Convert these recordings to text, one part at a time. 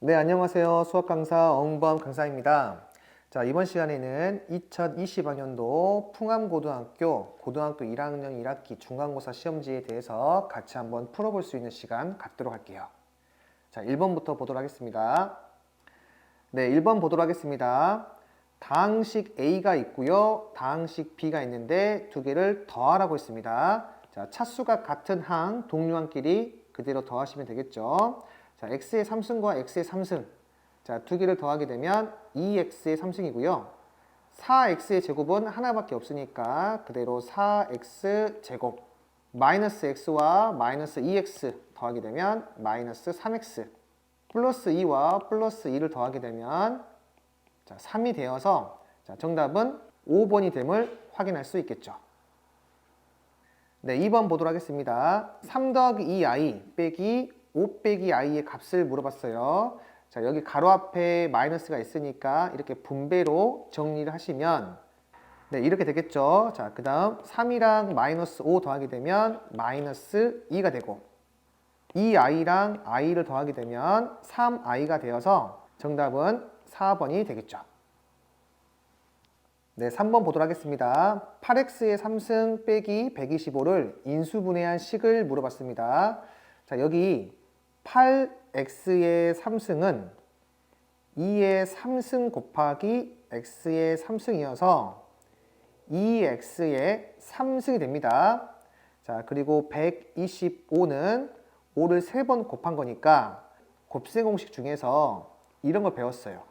네, 안녕하세요. 수학 강사 엄범 강사입니다. 자, 이번 시간에는 2020학년도 풍암고등학교 고등학교 1학년 1학기 중간고사 시험지에 대해서 같이 한번 풀어볼 수 있는 시간 갖도록 할게요. 자, 1번부터 보도록 하겠습니다. 네, 1번 보도록 하겠습니다. 다항식 A가 있고요. 다항식 B가 있는데 두 개를 더하라고 했습니다. 자, 차수가 같은 항, 동류항끼리 그대로 더하시면 되겠죠. 자, x의 3승과 x의 3승. 자, 두 개를 더하게 되면 2x의 3승이고요. 4x의 제곱은 하나밖에 없으니까 그대로 4x 제곱. 마이너스 x와 마이너스 2x 더하게 되면 마이너스 3x. 플러스 2와 플러스 2를 더하게 되면 자, 3이 되어서 자, 정답은 5번이 됨을 확인할 수 있겠죠. 네, 2번 보도록 하겠습니다. 3 더하기 2i 빼기 5 빼기 i의 값을 물어봤어요. 자, 여기 가로 앞에 마이너스가 있으니까 이렇게 분배로 정리를 하시면 네, 이렇게 되겠죠. 자, 그 다음 3이랑 마이너스 5 더하게 되면 마이너스 2가 되고 2i랑 i를 더하게 되면 3i가 되어서 정답은 4번이 되겠죠. 네, 3번 보도록 하겠습니다. 8x의 3승 빼기 125를 인수분해한 식을 물어봤습니다. 자, 여기 8x의 3승은 2의 3승 곱하기 x의 3승이어서 2x의 3승이 됩니다. 자, 그리고 125는 5를 3번 곱한 거니까 곱셈 공식 중에서 이런 걸 배웠어요.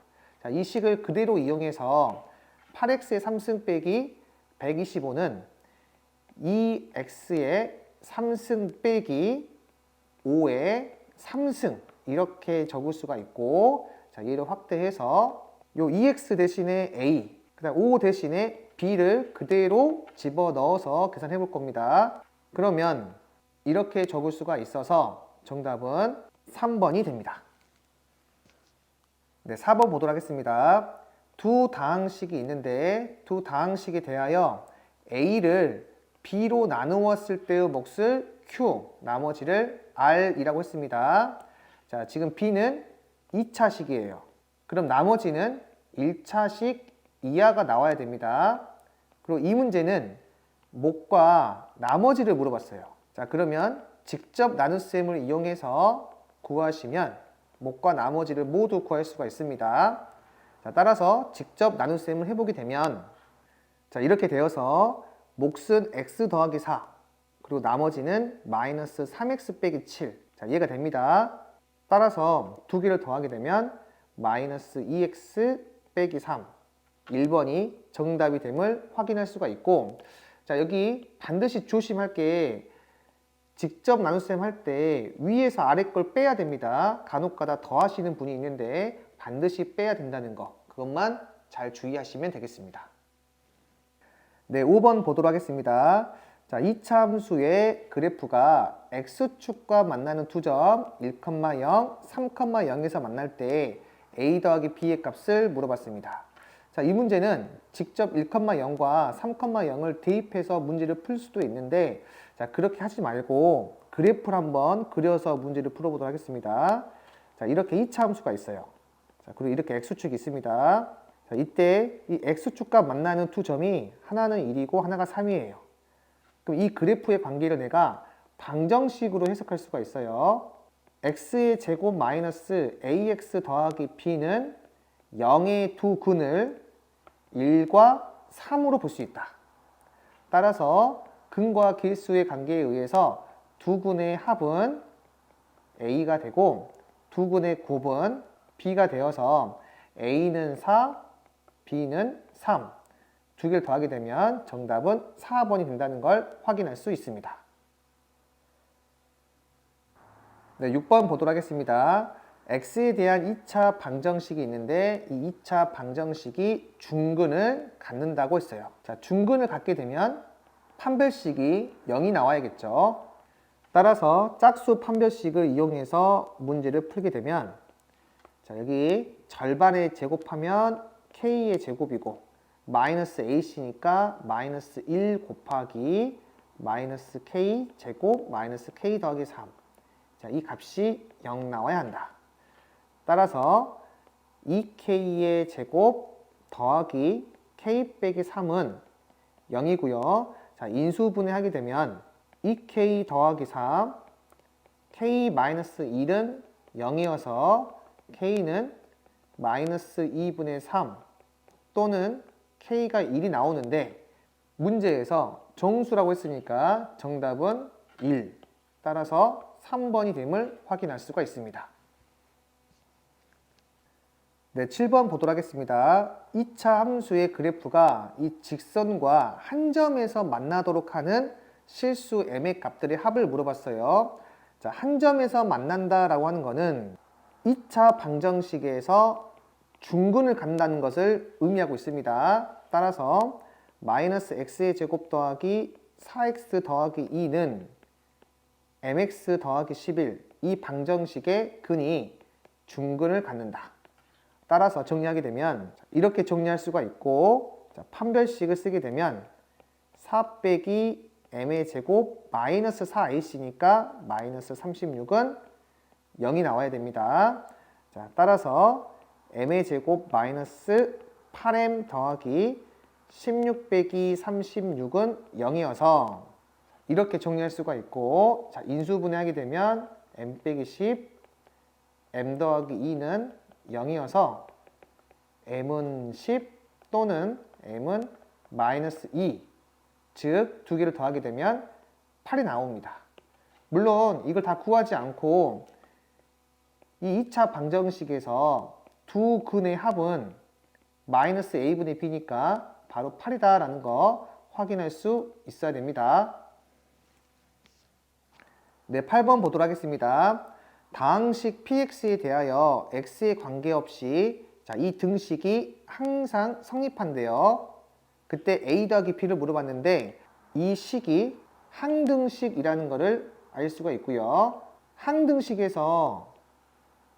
자, 이 식을 그대로 이용해서 8x의 3승 빼기 125는 2x의 3승 빼기 5의 3승 이렇게 적을 수가 있고, 자, 얘를 확대해서 요 2x 대신에 a, 그 다음 5 대신에 b를 그대로 집어넣어서 계산해 볼 겁니다. 그러면 이렇게 적을 수가 있어서 정답은 3번이 됩니다. 네, 4번 보도록 하겠습니다. 두 다항식이 있는데 두 다항식에 대하여 a를 b로 나누었을 때의 몫을 q, 나머지를 r이라고 했습니다. 자, 지금 b는 2차식이에요. 그럼 나머지는 1차식 이하가 나와야 됩니다. 그리고 이 문제는 몫과 나머지를 물어봤어요. 자, 그러면 직접 나눗셈을 이용해서 구하시면 몫과 나머지를 모두 구할 수가 있습니다. 자, 따라서 직접 나눗셈을 해보게 되면 자, 이렇게 되어서 몫은 x 더하기 4, 그리고 나머지는 마이너스 3x 빼기 7. 자, 이해가 됩니다. 따라서 두 개를 더하게 되면 마이너스 2x 빼기 3. 1번이 정답이 됨을 확인할 수가 있고, 자, 여기 반드시 조심할 게 직접 나눗셈 할 때 위에서 아래 걸 빼야 됩니다. 간혹가다 더하시는 분이 있는데 반드시 빼야 된다는 거, 그것만 잘 주의하시면 되겠습니다. 네, 5번 보도록 하겠습니다. 자, 이차 함수의 그래프가 x축과 만나는 두 점 1,0, 3,0에서 만날 때 a 더하기 b의 값을 물어봤습니다. 자, 이 문제는 직접 1,0과 3,0을 대입해서 문제를 풀 수도 있는데, 자, 그렇게 하지 말고 그래프를 한번 그려서 문제를 풀어보도록 하겠습니다. 자, 이렇게 이차 함수가 있어요. 자, 그리고 이렇게 x축이 있습니다. 자, 이때 이 x축과 만나는 두 점이 하나는 1이고 하나가 3이에요. 그럼 이 그래프의 관계를 내가 방정식으로 해석할 수가 있어요. x의 제곱 마이너스 ax 더하기 b는 0의 두 근을 1과 3으로 볼 수 있다. 따라서 근과 길수의 관계에 의해서 두 근의 합은 a가 되고 두 근의 곱은 b가 되어서 a는 4, b는 3. 두 개를 더하게 되면 정답은 4번이 된다는 걸 확인할 수 있습니다. 네, 6번 보도록 하겠습니다. x에 대한 2차 방정식이 있는데 이 2차 방정식이 중근을 갖는다고 했어요. 자, 중근을 갖게 되면 판별식이 0이 나와야겠죠. 따라서 짝수 판별식을 이용해서 문제를 풀게 되면 자, 여기 절반에 제곱하면 k의 제곱이고 마이너스 ac니까 마이너스 1 곱하기 마이너스 k 제곱 마이너스 k 더하기 3. 자, 이 값이 0 나와야 한다. 따라서 2k의 제곱 더하기 k 빼기 3은 0이고요. 자, 인수분해하게 되면 2k 더하기 3, k 마이너스 1은 0이어서 k는 마이너스 2분의 3 또는 k가 1이 나오는데 문제에서 정수라고 했으니까 정답은 1. 따라서 3번이 됨을 확인할 수가 있습니다. 네, 7번 보도록 하겠습니다. 2차 함수의 그래프가 이 직선과 한 점에서 만나도록 하는 실수 m의 값들의 합을 물어봤어요. 자, 한 점에서 만난다라고 하는 거는 2차 방정식에서 중근을 갖는다는 것을 의미하고 있습니다. 따라서 마이너스 x의 제곱 더하기 4x 더하기 2는 mx 더하기 11, 이 방정식의 근이 중근을 갖는다. 따라서 정리하게 되면 이렇게 정리할 수가 있고, 판별식을 쓰게 되면 4 빼기 m의 제곱 마이너스 4ac니까 마이너스 36은 0이 나와야 됩니다. 자, 따라서 m의 제곱 마이너스 8m 더하기 16 빼기 36은 0이어서 이렇게 정리할 수가 있고, 자, 인수분해하게 되면 m 빼기 10, m 더하기 2는 0이어서 m은 10 또는 m은 마이너스 2, 즉 두 개를 더하게 되면 8이 나옵니다. 물론 이걸 다 구하지 않고 이 2차 방정식에서 두 근의 합은 마이너스 a분의 b니까 바로 8이다 라는 거 확인할 수 있어야 됩니다. 네, 8번 보도록 하겠습니다. 다항식 px에 대하여 x에 관계없이 이 등식이 항상 성립한대요. 그때 a 더하기 b를 물어봤는데 이 식이 항등식이라는 것을 알 수가 있고요. 항등식에서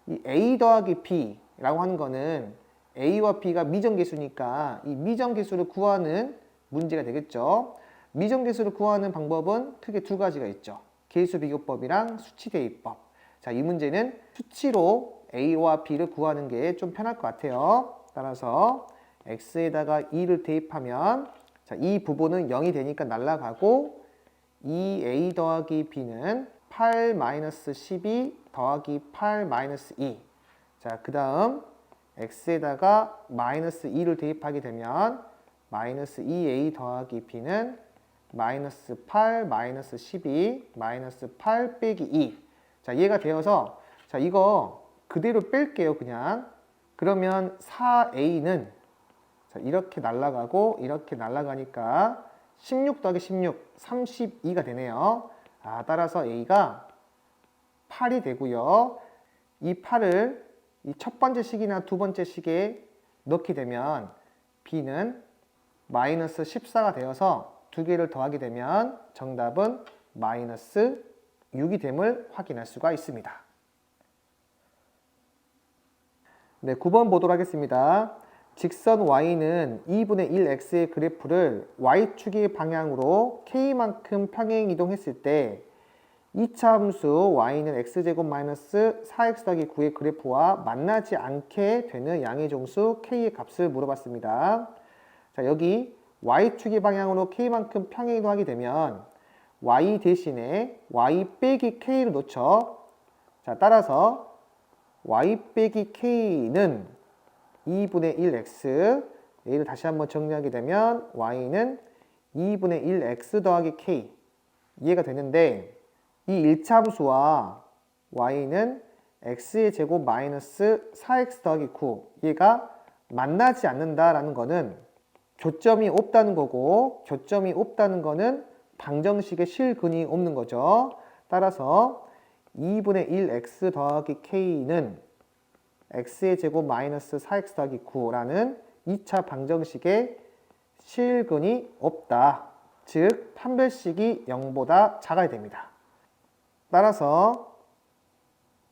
이 a 더하기 b라고 하는 거는 a와 b가 미정계수니까 이 미정계수를 구하는 문제가 되겠죠. 미정계수를 구하는 방법은 크게 두 가지가 있죠. 계수비교법이랑 수치대입법. 자, 이 문제는 수치로 a와 b를 구하는 게 좀 편할 것 같아요. 따라서 x에다가 2를 대입하면 자, 이 부분은 0이 되니까 날아가고 2a 더하기 b는 8-12 더하기 8-2. 자, 그 다음 x에다가 마이너스 2를 대입하게 되면 마이너스 2a 더하기 b는 마이너스 8, 마이너스 12, 마이너스 8 빼기 2. 자, 얘가 되어서 자, 이거 그대로 뺄게요, 그냥. 그러면 4a는 자, 이렇게 날아가고 이렇게 날아가니까 16 더하기 16, 32가 되네요. 따라서 a가 8이 되고요. 이 8을 이 첫 번째 식이나 두 번째 식에 넣게 되면 b는 마이너스 14가 되어서 두 개를 더하게 되면 정답은 마이너스 6이 됨을 확인할 수가 있습니다. 네, 9번 보도록 하겠습니다. 직선 y는 2분의 1x의 그래프를 y축의 방향으로 k만큼 평행 이동했을 때 2차 함수 y는 x제곱 마이너스 4x 더하기 9의 그래프와 만나지 않게 되는 양의 종수 k의 값을 물어봤습니다. 자, 여기 y축의 방향으로 k만큼 평행 이동하게 되면 y 대신에 y 빼기 k를 놓죠. 자, 따라서 y 빼기 k는 2분의 1x, 얘를 다시 한번 정리하게 되면 y는 2분의 1x 더하기 k, 이해가 되는데 이 1차 함수와 y는 x의 제곱 마이너스 4x 더하기 9, 얘가 만나지 않는다라는 거는 교점이 없다는 거고, 교점이 없다는 거는 방정식에 실근이 없는 거죠. 따라서 2분의 1x 더하기 k는 x의 제곱 마이너스 4x 더하기 9라는 2차 방정식에 실근이 없다. 즉 판별식이 0보다 작아야 됩니다. 따라서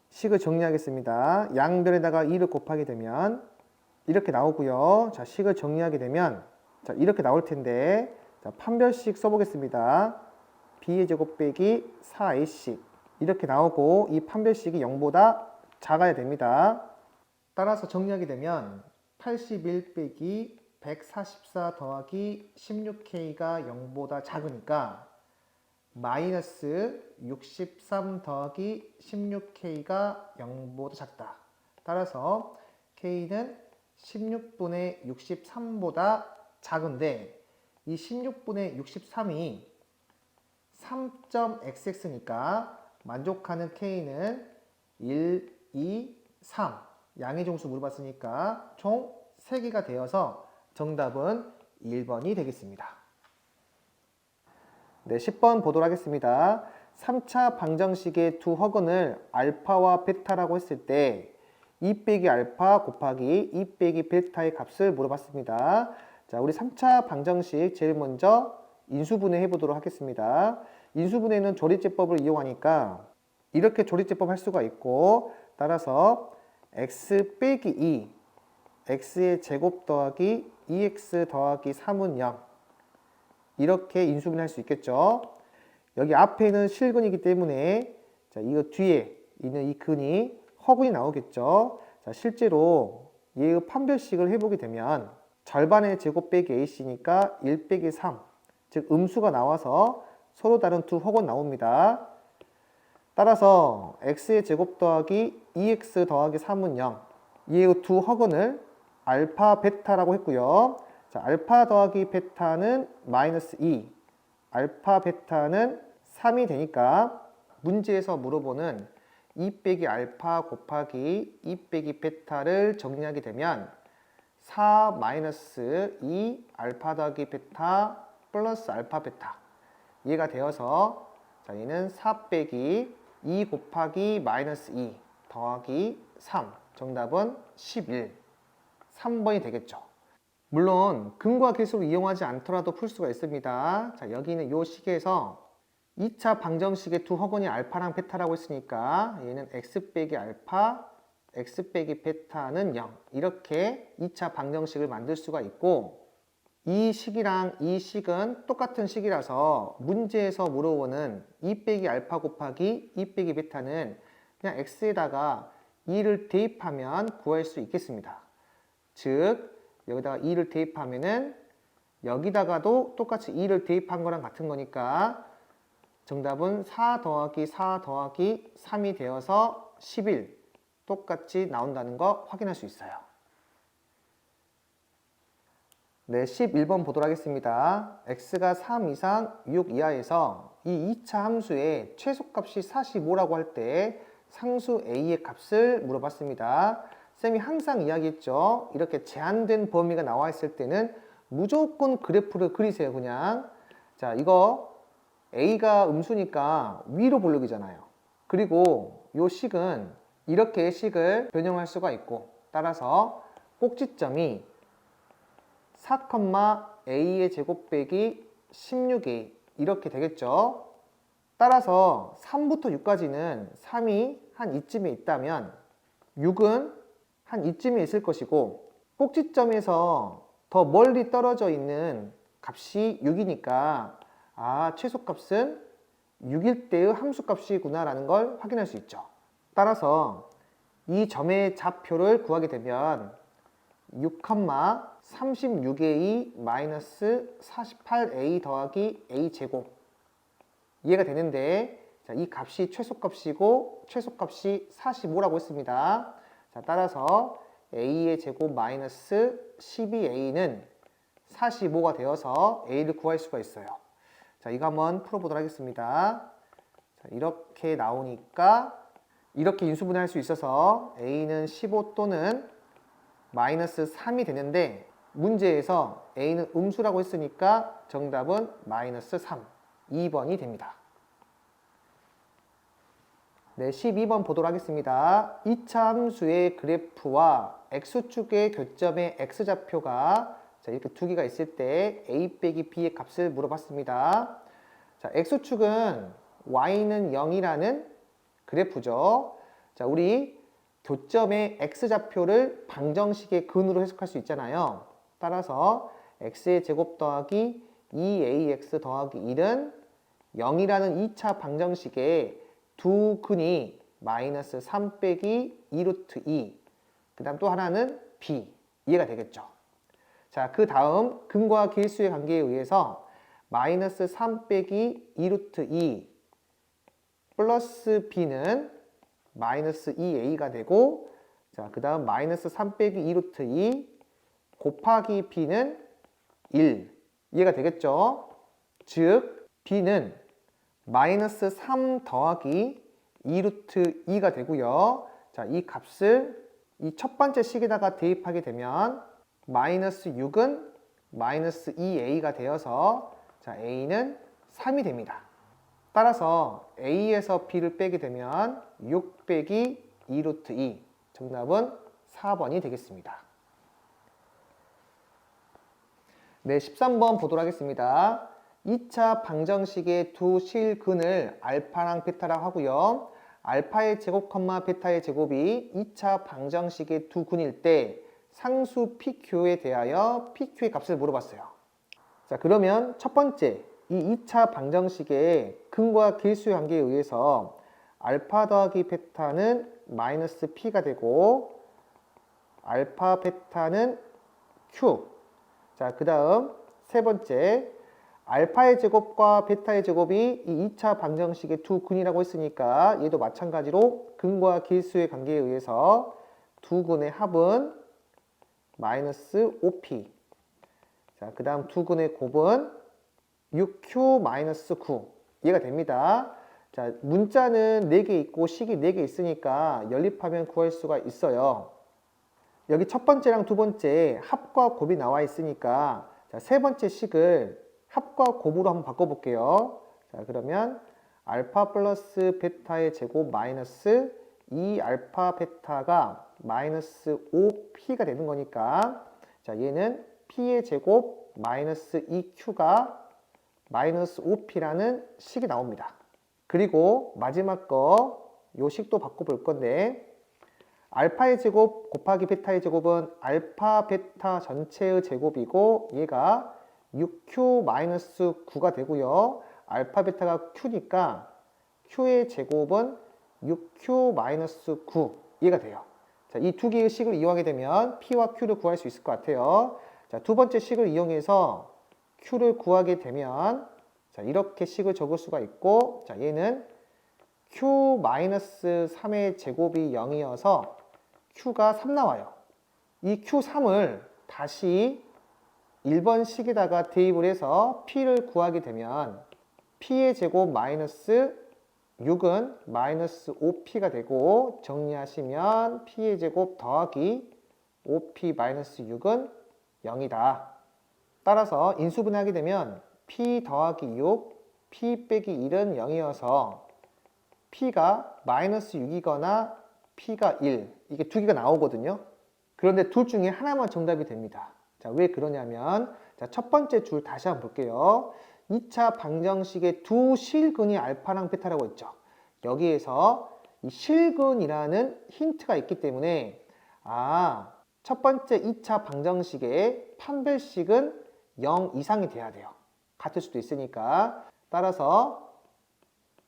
식을 정리하겠습니다. 양변에다가 2를 곱하게 되면 이렇게 나오고요. 자, 식을 정리하게 되면 자, 이렇게 나올 텐데 자, 판별식 써보겠습니다. b의 제곱 빼기 4ac 이렇게 나오고 이 판별식이 0보다 작아야 됩니다. 따라서 정리하게 되면 81 빼기 144 더하기 16K가 0보다 작으니까 마이너스 63 더하기 16K가 0보다 작다. 따라서 K는 16분의 63보다 작은데 이 16분의 63이 3.xx니까 만족하는 K는 1, 2, 3 양의 종수 물어봤으니까 총 3개가 되어서 정답은 1번이 되겠습니다. 네, 10번 보도록 하겠습니다. 3차 방정식의 두 허근을 알파와 베타라고 했을 때 2 빼기 알파 곱하기 2 빼기 베타의 값을 물어봤습니다. 자, 우리 3차 방정식 제일 먼저 인수분해 해보도록 하겠습니다. 인수분해는 조리제법을 이용하니까 이렇게 조리제법 할 수가 있고, 따라서 x 빼기 2, x의 제곱 더하기 2x 더하기 3은 0 이렇게 인수분해 할 수 있겠죠. 여기 앞에는 실근이기 때문에 자, 이거 뒤에 있는 이 근이 허근이 나오겠죠. 자, 실제로 얘의 판별식을 해보게 되면 절반의 제곱 빼기 ac니까 1 빼기 3, 즉 음수가 나와서 서로 다른 두 허근 나옵니다. 따라서 x의 제곱 더하기 2x 더하기 3은 0, 얘의 두 허근을 알파 베타라고 했고요. 자, 알파 더하기 베타는 마이너스 2, 알파 베타는 3이 되니까 문제에서 물어보는 2 빼기 알파 곱하기 2 빼기 베타를 정리하게 되면 4 마이너스 2 알파 더하기 베타 플러스 알파 베타 얘가 되어서 자, 얘는 4 빼기 2 곱하기 마이너스 2 더하기 3 정답은 11 3번이 되겠죠. 물론 근과 계수를 이용하지 않더라도 풀 수가 있습니다. 자, 여기는 이 식에서 2차 방정식의 두 허근이 알파랑 베타라고 했으니까 얘는 x 빼기 알파, x 빼기 베타는 0 이렇게 2차 방정식을 만들 수가 있고, 이 식이랑 이 식은 똑같은 식이라서 문제에서 물어보는 2 빼기 알파 곱하기 2 빼기 베타는 그냥 x에다가 2를 대입하면 구할 수 있겠습니다. 즉 여기다가 2를 대입하면은 여기다가도 똑같이 2를 대입한 거랑 같은 거니까 정답은 4 더하기 4 더하기 3이 되어서 11 똑같이 나온다는 거 확인할 수 있어요. 네, 11번 보도록 하겠습니다. x가 3 이상 6 이하에서 이 2차 함수의 최소값이 45라고 할 때 상수 a의 값을 물어봤습니다. 쌤이 항상 이야기했죠. 이렇게 제한된 범위가 나와 있을 때는 무조건 그래프를 그리세요. 그냥 자, 이거 a가 음수니까 위로 볼록이잖아요. 그리고 요 식은 이렇게 식을 변형할 수가 있고, 따라서 꼭지점이 4,a의 제곱 빼기 16a 이렇게 되겠죠. 따라서 3부터 6까지는 3이 한 이쯤에 있다면 6은 한 이쯤에 있을 것이고, 꼭지점에서 더 멀리 떨어져 있는 값이 6이니까 아, 최소값은 6일 때의 함수값이구나 라는 걸 확인할 수 있죠. 따라서 이 점의 좌표를 구하게 되면 6, 36a 마이너스 48a 더하기 a 제곱 이해가 되는데, 자, 이 값이 최소값이고 최소값이 45라고 했습니다. 자, 따라서 a의 제곱 마이너스 12a는 45가 되어서 a를 구할 수가 있어요. 자, 이거 한번 풀어보도록 하겠습니다. 자, 이렇게 나오니까 이렇게 인수분해할 수 있어서 a는 15 또는 마이너스 3이 되는데, 문제에서 a는 음수라고 했으니까 정답은 마이너스 3, 2번이 됩니다. 네, 12번 보도록 하겠습니다. 2차 함수의 그래프와 x축의 교점의 x좌표가 자, 이렇게 두 개가 있을 때 a 빼기 b의 값을 물어봤습니다. 자, x축은 y는 0이라는 그래프죠. 자, 우리 교점의 x좌표를 방정식의 근으로 해석할 수 있잖아요. 따라서 x의 제곱 더하기 2ax 더하기 1은 0이라는 2차 방정식의 두 근이 마이너스 3 빼기 2루트 2 그 다음 또 하나는 b. 이해가 되겠죠? 자, 그 다음 근과 길수의 관계에 의해서 마이너스 3 빼기 2 루트 2 플러스 b는 마이너스 2a가 되고, 자, 그 다음 마이너스 3 빼기 2 루트 2 곱하기 b는 1. 이해가 되겠죠? 즉 b는 마이너스 3 더하기 2 루트 2가 되고요. 자, 이 값을 이 첫 번째 식에다가 대입하게 되면 마이너스 6은 마이너스 2a가 되어서, 자, a는 3이 됩니다. 따라서 a에서 b를 빼게 되면 6 빼기 2 루트 2. 정답은 4번이 되겠습니다. 네, 13번 보도록 하겠습니다. 2차 방정식의 두 실근을 알파랑 베타라고 하고요. 알파의 제곱, 베타의 제곱이 2차 방정식의 두 근일 때 상수 PQ에 대하여 PQ의 값을 물어봤어요. 자, 그러면 첫 번째, 이 2차 방정식의 근과 길수의 관계에 의해서 알파 더하기 베타는 마이너스 P가 되고, 알파 베타는 Q. 자, 그 다음 세 번째, 알파의 제곱과 베타의 제곱이 이 2차 방정식의 두 근이라고 했으니까 얘도 마찬가지로 근과 길수의 관계에 의해서 두 근의 합은 마이너스 5p. 자, 그 다음 두 근의 곱은 6q 마이너스 9. 이해가 됩니다. 자, 문자는 4개 있고 식이 4개 있으니까 연립하면 구할 수가 있어요. 여기 첫 번째랑 두 번째 합과 곱이 나와 있으니까, 자, 세 번째 식을 합과 곱으로 한번 바꿔볼게요. 자, 그러면 알파 플러스 베타의 제곱 마이너스 2알파 베타가 마이너스 5p가 되는 거니까, 자, 얘는 p의 제곱 마이너스 2q가 마이너스 5p라는 식이 나옵니다. 그리고 마지막 거 요 식도 바꿔볼 건데, 알파의 제곱 곱하기 베타의 제곱은 알파 베타 전체의 제곱이고 얘가 6q-9가 되고요. 알파 베타가 q니까 q의 제곱은 6q-9 이해가 돼요. 자, 이 두 개의 식을 이용하게 되면 p와 q를 구할 수 있을 것 같아요. 자, 두 번째 식을 이용해서 q를 구하게 되면, 자, 이렇게 식을 적을 수가 있고, 자, 얘는 q-3의 제곱이 0이어서 q가 3 나와요. 이 q3을 다시 1번 식에다가 대입을 해서 p를 구하게 되면 p의 제곱 마이너스 6은 마이너스 5p가 되고, 정리하시면 p의 제곱 더하기 5p 마이너스 6은 0이다. 따라서 인수분해하게 되면 p 더하기 6, p 빼기 1은 0이어서 p가 마이너스 6이거나 p가 1, 이게 두 개가 나오거든요. 그런데 둘 중에 하나만 정답이 됩니다. 자, 왜 그러냐면, 자, 첫 번째 줄 다시 한번 볼게요. 2차 방정식의 두 실근이 알파랑 베타라고 했죠. 여기에서 이 실근이라는 힌트가 있기 때문에, 아, 첫 번째 2차 방정식의 판별식은 0 이상이 돼야 돼요. 같을 수도 있으니까. 따라서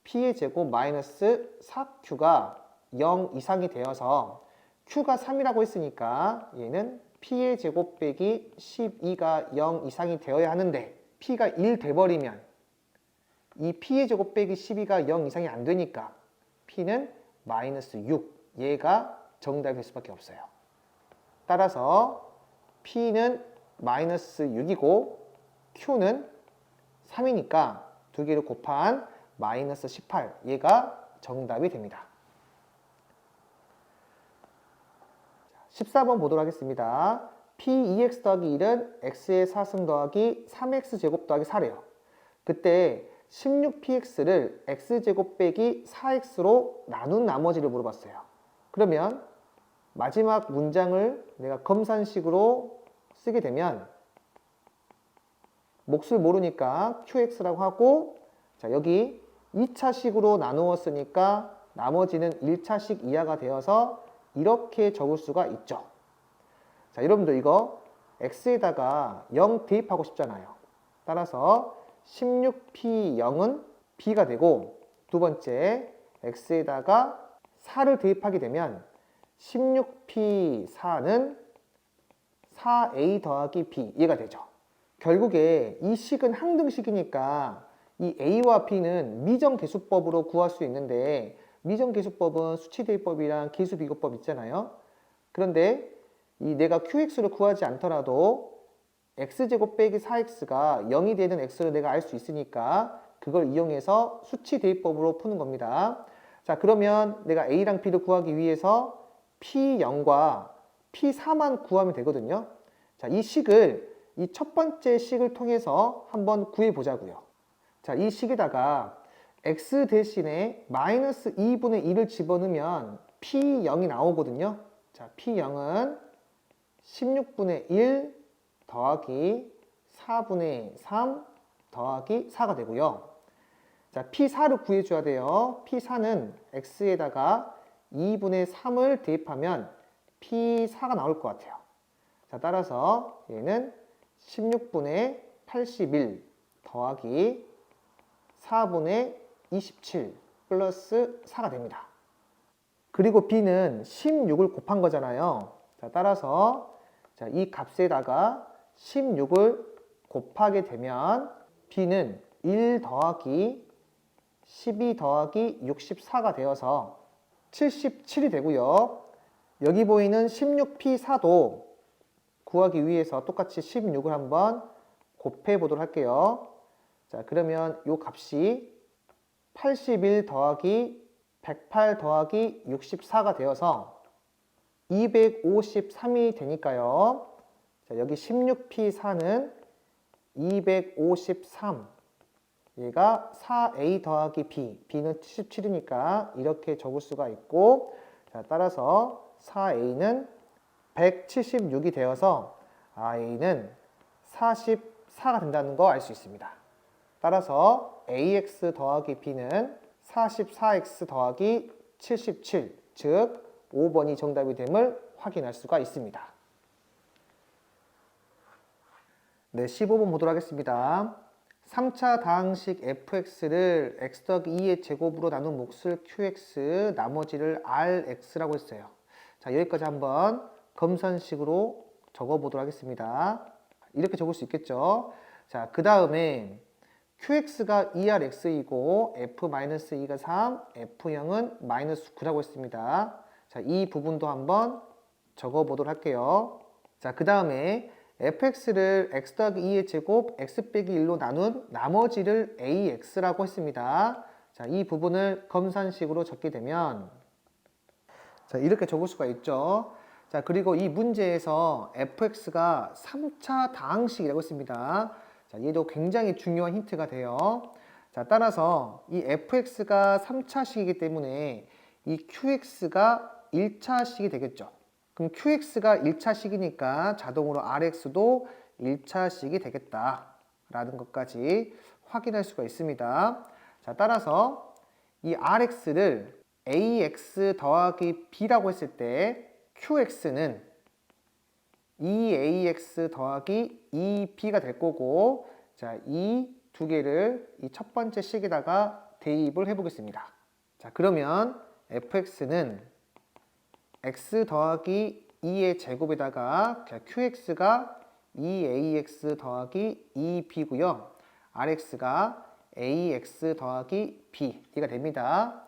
p의 제곱 마이너스 4q가 0 이상이 되어서 q가 3이라고 했으니까 얘는 p의 제곱 빼기 12가 0 이상이 되어야 하는데, p가 1 돼버리면 이 p의 제곱 빼기 12가 0 이상이 안 되니까 p는 마이너스 6, 얘가 정답이 될 수밖에 없어요. 따라서 p는 마이너스 6이고 q는 3이니까 두 개를 곱한 마이너스 18, 얘가 정답이 됩니다. 14번 보도록 하겠습니다. p2x 더하기 1은 x의 4승 더하기 3x제곱 더하기 4래요. 그때 16px를 x제곱 빼기 4x로 나눈 나머지를 물어봤어요. 그러면 마지막 문장을 내가 검산식으로 쓰게 되면 몫을 모르니까 qx라고 하고, 자, 여기 2차식으로 나누었으니까 나머지는 1차식 이하가 되어서 이렇게 적을 수가 있죠. 자, 여러분들 이거 x에다가 0 대입하고 싶잖아요. 따라서 16p0은 b가 되고, 두 번째 x에다가 4를 대입하게 되면 16p4는 4a 더하기 b 얘가 되죠. 결국에 이 식은 항등식이니까 이 a와 b는 미정계수법으로 구할 수 있는데 미정계수법은 수치대입법이랑 계수비교법 있잖아요. 그런데 이 내가 qx를 구하지 않더라도 x제곱 빼기 4x가 0이 되는 x를 내가 알 수 있으니까 그걸 이용해서 수치대입법으로 푸는 겁니다. 자, 그러면 내가 a랑 b를 구하기 위해서 p0과 p4만 구하면 되거든요. 자, 이 식을 이 첫 번째 식을 통해서 한번 구해 보자고요. 자, 이 식에다가 x 대신에 마이너스 2분의 1을 집어넣으면 p0이 나오거든요. 자, p0은 16분의 1 더하기 4분의 3 더하기 4가 되고요. 자, p4를 구해줘야 돼요. p4는 x에다가 2분의 3을 대입하면 p4가 나올 것 같아요. 자, 따라서 얘는 16분의 81 더하기 4분의 27 플러스 4가 됩니다. 그리고 b는 16을 곱한 거잖아요. 자, 따라서 자, 이 값에다가 16을 곱하게 되면 b는 1 더하기 12 더하기 64가 되어서 77이 되고요. 여기 보이는 16p4도 구하기 위해서 똑같이 16을 한번 곱해 보도록 할게요. 자, 그러면 이 값이 81 더하기 108 더하기 64가 되어서 253이 되니까요. 자, 여기 16p4는 253. 얘가 4a 더하기 b. b는 77이니까 이렇게 적을 수가 있고, 자, 따라서 4a는 176이 되어서 a는 44가 된다는 거 알 수 있습니다. 따라서 ax 더하기 b는 44x 더하기 77, 즉 5번이 정답이 됨을 확인할 수가 있습니다. 네, 15번 보도록 하겠습니다. 3차 다항식 fx를 x 더하기 2의 제곱으로 나눈 몫을 qx, 나머지를 rx라고 했어요. 자, 여기까지 한번 검산식으로 적어보도록 하겠습니다. 이렇게 적을 수 있겠죠. 자, 그 다음에 qx가 2rx이고 f-2가 3, f0은 -9라고 했습니다. 자, 이 부분도 한번 적어보도록 할게요. 자, 그 다음에 fx를 x 더하기 2의 제곱 x 빼기 1로 나눈 나머지를 ax라고 했습니다. 자, 이 부분을 검산식으로 적게 되면 자, 이렇게 적을 수가 있죠. 자, 그리고 이 문제에서 fx가 3차 다항식이라고 했습니다. 자, 얘도 굉장히 중요한 힌트가 돼요. 자, 따라서 이 fx가 3차식이기 때문에 이 qx가 1차식이 되겠죠. 그럼 qx가 1차식이니까 자동으로 rx도 1차식이 되겠다라는 것까지 확인할 수가 있습니다. 자, 따라서 이 rx를 ax 더하기 b라고 했을 때 qx는 2ax 더하기 2b가 될 거고, 자, 이 두 개를 이 첫 번째 식에다가 대입을 해보겠습니다. 자, 그러면 fx는 x 더하기 2의 제곱에다가 qx가 2ax 더하기 2b고요. rx가 ax 더하기 b 이가 됩니다.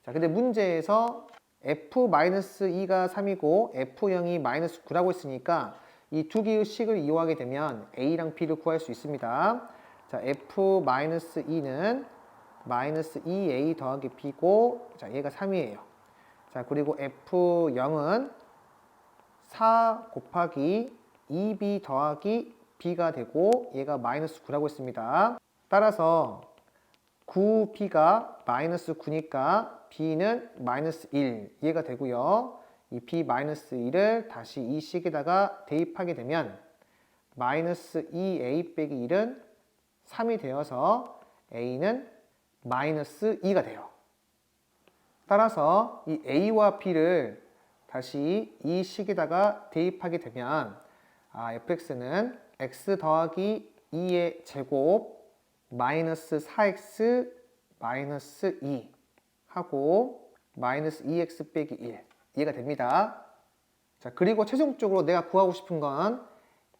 자, 근데 문제에서 f-2가 3이고 f0이 -9라고 했으니까 이 두 개의 식을 이용하게 되면 a랑 b를 구할 수 있습니다. 자, f-2는 -2a 더하기 b고, 자, 얘가 3이에요. 자, 그리고 f0은 4 곱하기 2b 더하기 b가 되고 얘가 -9라고 했습니다. 따라서 9b가 -9니까 b는 -1 얘가 되고요. 이 b -1을 다시 이 식에다가 대입하게 되면 -2a 빼기 1은 3이 되어서 a는 -2가 돼요. 따라서 이 a와 b를 다시 이 식에다가 대입하게 되면 fx는 x 더하기 2의 제곱 -4x -2 하고 -2x 빼기 1 이해가 됩니다. 자, 그리고 최종적으로 내가 구하고 싶은 건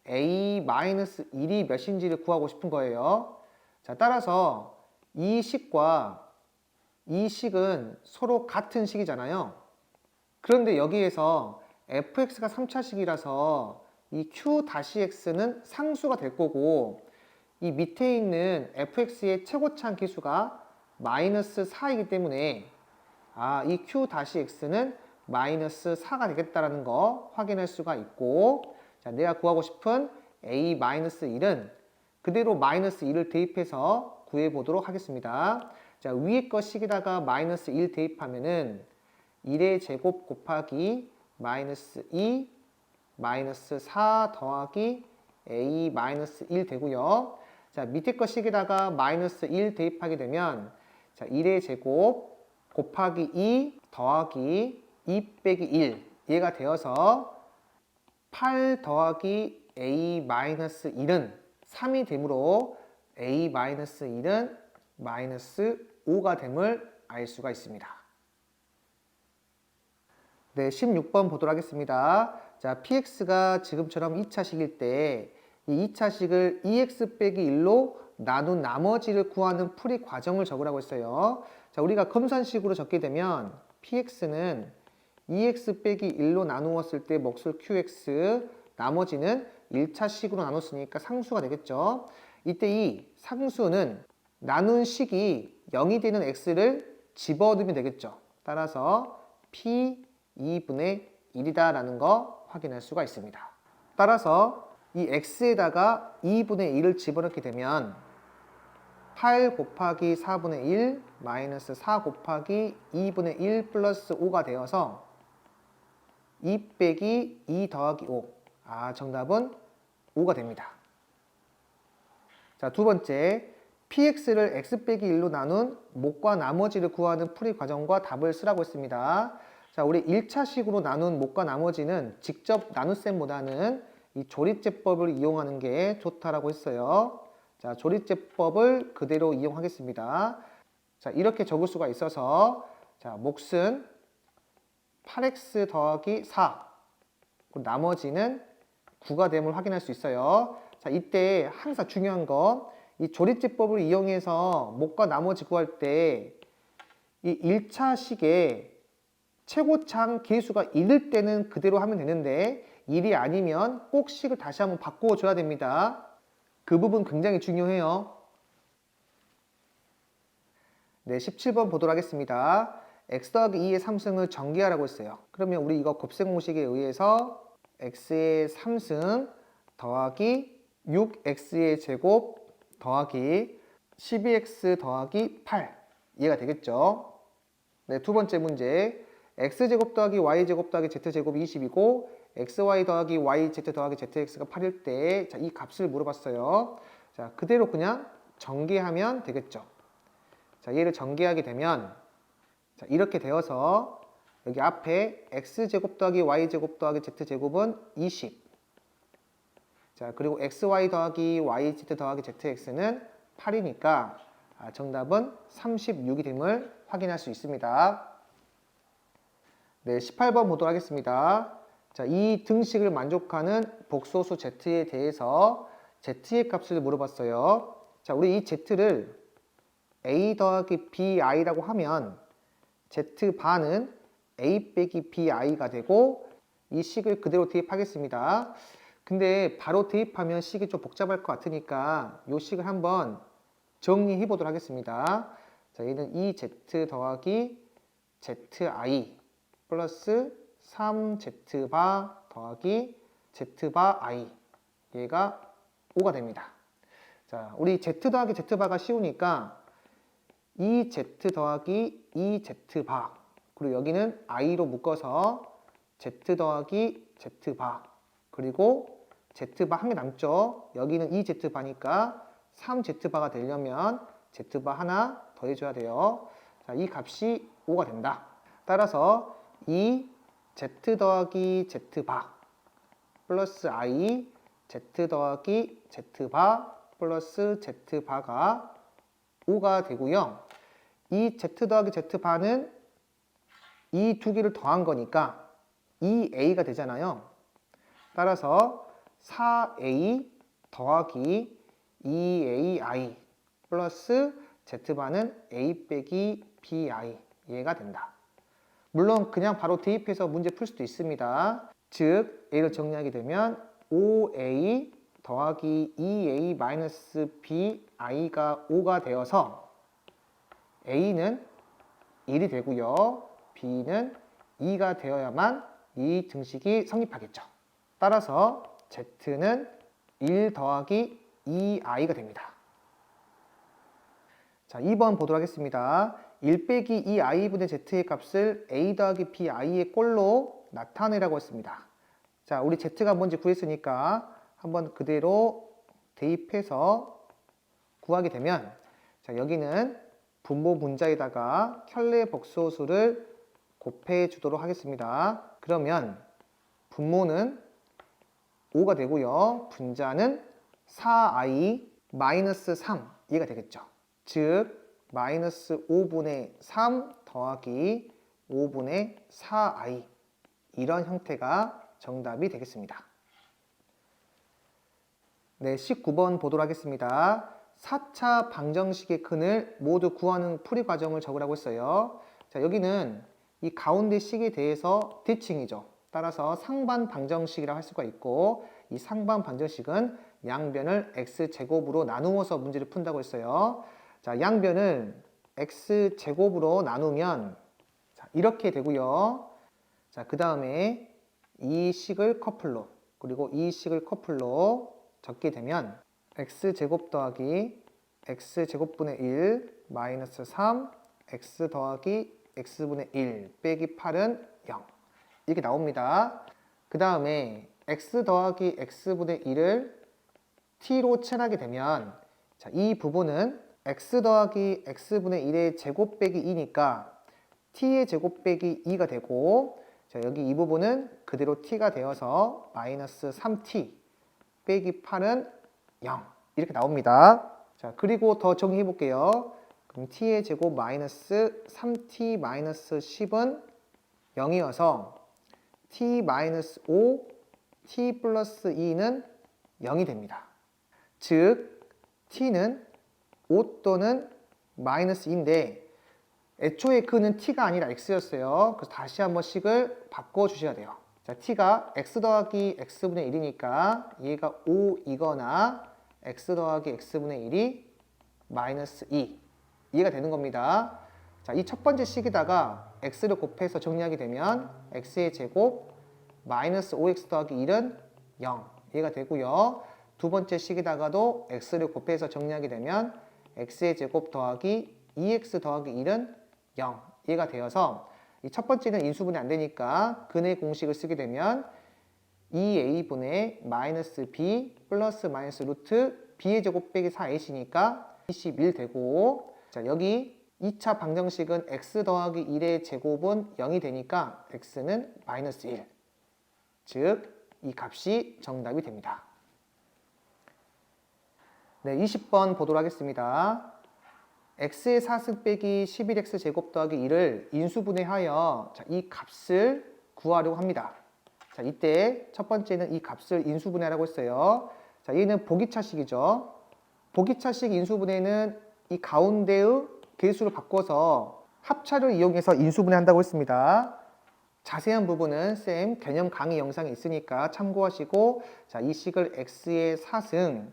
a-1이 몇인지를 구하고 싶은 거예요. 자, 따라서 이 식과 이 식은 서로 같은 식이잖아요. 그런데 여기에서 fx가 3차식이라서 이 q-x는 상수가 될 거고 이 밑에 있는 fx의 최고차항 기수가 마이너스 4이기 때문에 이 q-x는 마이너스 4가 되겠다라는 거 확인할 수가 있고, 자, 내가 구하고 싶은 a-1은 그대로 마이너스 1을 대입해서 구해보도록 하겠습니다. 자, 위에 거 식에다가 마이너스 1 대입하면은 1의 제곱 곱하기 마이너스 2 마이너스 4 더하기 a 마이너스 1 되고요. 자, 밑에 거 식에다가 마이너스 1 대입하게 되면 자, 1의 제곱 곱하기 2 더하기 2 빼기 1 얘가 되어서 8 더하기 a 마이너스 1은 3이 되므로 a 마이너스 1은 마이너스 5가 됨을 알 수가 있습니다. 네, 16번 보도록 하겠습니다. 자, px가 지금처럼 2차식일 때 이 2차식을 2x 빼기 1로 나눈 나머지를 구하는 풀이 과정을 적으라고 했어요. 자, 우리가 검산식으로 적게 되면 px는 2x 빼기 1로 나누었을 때 몫을 qx, 나머지는 1차식으로 나눴으니까 상수가 되겠죠. 이때 이 상수는 나눈 식이 0이 되는 x를 집어넣으면 되겠죠. 따라서 p 2분의 1이다 라는 거 확인할 수가 있습니다. 따라서 이 x에다가 2분의 1을 집어넣게 되면 8 곱하기 4분의 1 마이너스 4 곱하기 2분의 1 플러스 5가 되어서 2 빼기 2 더하기 5. 정답은 5가 됩니다. 자, 두 번째, px를 x 빼기 1로 나눈 몫과 나머지를 구하는 풀이 과정과 답을 쓰라고 했습니다. 자, 우리 1차식으로 나눈 몫과 나머지는 직접 나눗셈보다는 이 조립제법을 이용하는 게 좋다라고 했어요. 자, 조립제법을 그대로 이용하겠습니다. 자, 이렇게 적을 수가 있어서 자, 몫은 8x 더하기 4 나머지는 9가 됨을 확인할 수 있어요. 자, 이때 항상 중요한 거 이 조립제법을 이용해서 몫과 나머지 구할 때 이 1차식에 최고차항 계수가 1일 때는 그대로 하면 되는데 1이 아니면 꼭 식을 다시 한번 바꿔줘야 됩니다. 그 부분 굉장히 중요해요. 네, 17번 보도록 하겠습니다. x 더하기 2의 3승을 전개하라고 했어요. 그러면 우리 이거 곱셈 공식에 의해서 x의 3승 더하기 6x의 제곱 더하기 12x 더하기 8 이해가 되겠죠? 네, 두 번째 문제 x제곱 더하기 y제곱 더하기 z제곱이 20이고 xy 더하기 yz 더하기 zx가 8일 때 자, 이 값을 물어봤어요. 자, 그대로 그냥 전개하면 되겠죠. 자, 얘를 전개하게 되면 자, 이렇게 되어서 여기 앞에 x제곱 더하기 y제곱 더하기 z제곱은 20. 자, 그리고 xy 더하기 yz 더하기 zx는 8이니까 정답은 36이 됨을 확인할 수 있습니다. 네, 18번 보도록 하겠습니다. 자, 이 등식을 만족하는 복소수 z에 대해서 z의 값을 물어봤어요. 자, 우리 이 z를 a 더하기 bi라고 하면 z바는 a 빼기 bi가 되고 이 식을 그대로 대입하겠습니다. 근데 바로 대입하면 식이 좀 복잡할 것 같으니까 이 식을 한번 정리해 보도록 하겠습니다. 자, 얘는 2z 더하기 zi 플러스 3z바 더하기 z바 i 얘가 5가 됩니다. 자, 우리 z 더하기 z바가 쉬우니까 2z 더하기 2z바 그리고 여기는 i로 묶어서 z 더하기 z바 그리고 z바 한 개 남죠. 여기는 2z바니까 3z바가 되려면 z바 하나 더해줘야 돼요. 자, 이 값이 5가 된다. 따라서 이 z 더하기 z바 플러스 i z 더하기 z바 플러스 z바가 5가 되고요. 이 z 더하기 z바는 이 두 개를 더한 거니까 2a가 되잖아요. 따라서 4a 더하기 2ai 플러스 z반은 a 빼기 bi 얘가 된다. 물론 그냥 바로 대입해서 문제 풀 수도 있습니다. 즉 a를 정리하게 되면 5a 더하기 2a 마이너스 bi가 5가 되어서 a는 1이 되고요. b는 2가 되어야만 이 등식이 성립하겠죠. 따라서 z는 1 더하기 2i가 됩니다. 자, 2번 보도록 하겠습니다. 1 빼기 2i분의 z의 값을 a 더하기 bi의 꼴로 나타내라고 했습니다. 자, 우리 z가 뭔지 구했으니까 한번 그대로 대입해서 구하게 되면, 자, 여기는 분모 분자에다가 켤레 복소수를 곱해 주도록 하겠습니다. 그러면 분모는 5가 되고요. 분자는 4i 마이너스 3 이해가 되겠죠. 즉 마이너스 5분의 3 더하기 5분의 4i 이런 형태가 정답이 되겠습니다. 네, 19번 보도록 하겠습니다. 4차 방정식의 근을 모두 구하는 풀이 과정을 적으라고 했어요. 자, 여기는 이 가운데 식에 대해서 대칭이죠. 따라서 상반 방정식이라고 할 수가 있고, 이 상반 방정식은 양변을 x제곱으로 나누어서 문제를 푼다고 했어요. 자, 양변을 x제곱으로 나누면 자, 이렇게 되고요. 자, 그 다음에 이 식을 커플로, 그리고 이 식을 커플로 적게 되면 x제곱 더하기 x제곱분의 1 마이너스 3 x 더하기 x분의 1 빼기 8은 0 이렇게 나옵니다. 그 다음에 x 더하기 x분의 1을 t로 칠하게 되면 자, 이 부분은 x 더하기 x분의 1의 제곱 빼기 2니까 t의 제곱 빼기 2가 되고, 자, 여기 이 부분은 그대로 t가 되어서 마이너스 3t 빼기 8은 0 이렇게 나옵니다. 자, 그리고 더 정리해 볼게요. 그럼 t의 제곱 마이너스 3t 마이너스 10은 0이어서 t 마이너스 5 t 플러스 2는 0이 됩니다. 즉 t는 5 또는 마이너스 2인데 애초에 그는 t가 아니라 x였어요. 그래서 다시 한번 식을 바꿔주셔야 돼요. 자, t가 x 더하기 x분의 1이니까 얘가 5이거나 x 더하기 x분의 1이 마이너스 2 이해가 되는 겁니다. 자, 이 첫 번째 식에다가 x를 곱해서 정리하게 되면 x의 제곱 마이너스 5x 더하기 1은 0 이해가 되고요. 두 번째 식에다가도 x를 곱해서 정리하게 되면 x의 제곱 더하기 2x 더하기 1은 0 이해가 되어서 이 첫 번째는 인수분해 안 되니까 근의 공식을 쓰게 되면 2a분의 마이너스 b 플러스 마이너스 루트 b의 제곱 빼기 4ac니까 21 되고, 자, 여기 2차 방정식은 x 더하기 1의 제곱은 0이 되니까 x는 마이너스 1. 즉 이 값이 정답이 됩니다. 네, 20번 보도록 하겠습니다. x의 4승 빼기 11x 제곱 더하기 1을 인수분해하여 자, 이 값을 구하려고 합니다. 자, 이때 첫 번째는 이 값을 인수분해하라고 했어요. 자, 얘는 보기차식이죠. 보기차식 인수분해는 이 가운데의 개수를 바꿔서 합차를 이용해서 인수분해한다고 했습니다. 자세한 부분은 쌤 개념 강의 영상에 있으니까 참고하시고, 자, 이 식을 x의 4승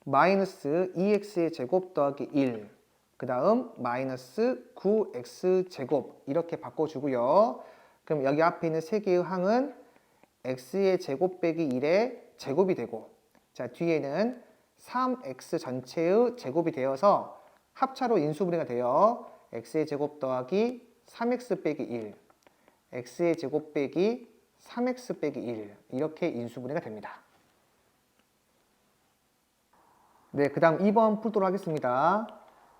마이너스 2x의 제곱 더하기 1, 그 다음 마이너스 9x 제곱 이렇게 바꿔주고요. 그럼 여기 앞에 있는 세 개의 항은 x의 제곱 빼기 1의 제곱이 되고, 자, 뒤에는 3x 전체의 제곱이 되어서 합차로 인수분해가 되어 x의 제곱 더하기 3x 빼기 1, x의 제곱 빼기 3x 빼기 1 이렇게 인수분해가 됩니다. 네, 그 다음 2번 풀도록 하겠습니다.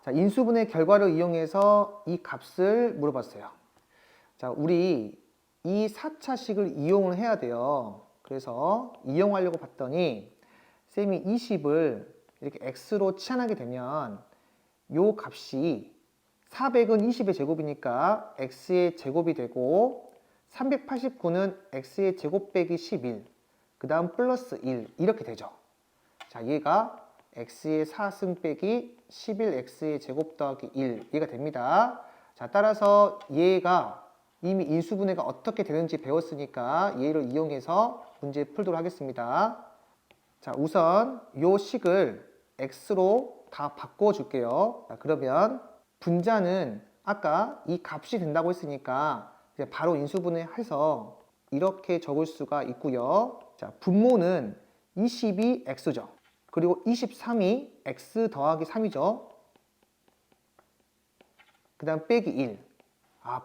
자, 인수분해 결과를 이용해서 이 값을 물어봤어요. 자, 우리 이 4차식을 이용을 해야 돼요. 그래서 이용하려고 봤더니 쌤이 20을 이렇게 x로 치환하게 되면 요 값이 400은 20의 제곱이니까 x의 제곱이 되고 389는 x의 제곱 빼기 11, 그 다음 플러스 1 이렇게 되죠. 자, 얘가 x의 4승 빼기 11x의 제곱 더하기 1 얘가 됩니다. 자, 따라서 얘가 이미 인수분해가 어떻게 되는지 배웠으니까 얘를 이용해서 문제 풀도록 하겠습니다. 자, 우선 요 식을 x로 다 바꿔줄게요. 자, 그러면 분자는 아까 이 값이 된다고 했으니까 이제 바로 인수분해해서 이렇게 적을 수가 있고요. 자, 분모는 20이 x죠. 그리고 23이 x 더하기 3이죠. 그 다음 빼기 1.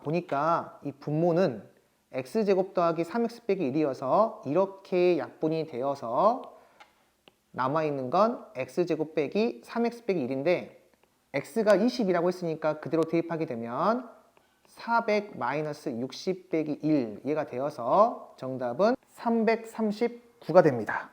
보니까 이 분모는 x제곱 더하기 3x 빼기 1이어서 이렇게 약분이 되어서 남아있는 건 x제곱 빼기 3x 빼기 1인데 x가 20이라고 했으니까 그대로 대입하게 되면 400-60 빼기 1 얘가 되어서 정답은 339가 됩니다.